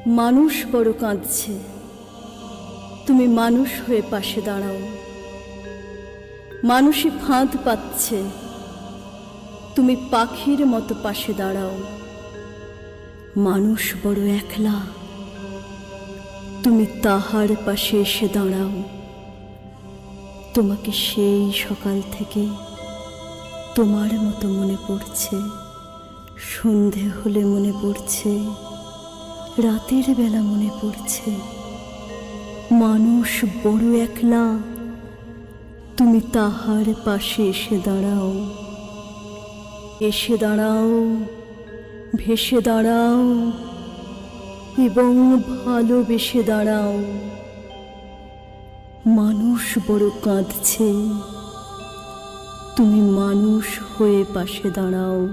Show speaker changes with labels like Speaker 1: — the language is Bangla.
Speaker 1: মানুষ বড় কাঁদছে, তুমি মানুষ হয়ে পাশে দাঁড়াও। মানুষই ফাঁদ পাচ্ছে, তুমি পাখির মতো পাশে দাঁড়াও। মানুষ বড় একলা, তুমি তাহার পাশে এসে দাঁড়াও। তোমাকে সেই সকাল থেকে তোমার মতো মনে পড়ছে, সন্ধে হলে মনে পড়ছে, রাতের বেলা মনে পড়ছে। মানুষ বড় একলা, তুমি তাহার পাশে এসে দাঁড়াও। এসে দাঁড়াও, ভেসে দাঁড়াও এবং ভালোবেসে দাঁড়াও। মানুষ বড় কাঁদছে, তুমি মানুষ হয়ে পাশে দাঁড়াও।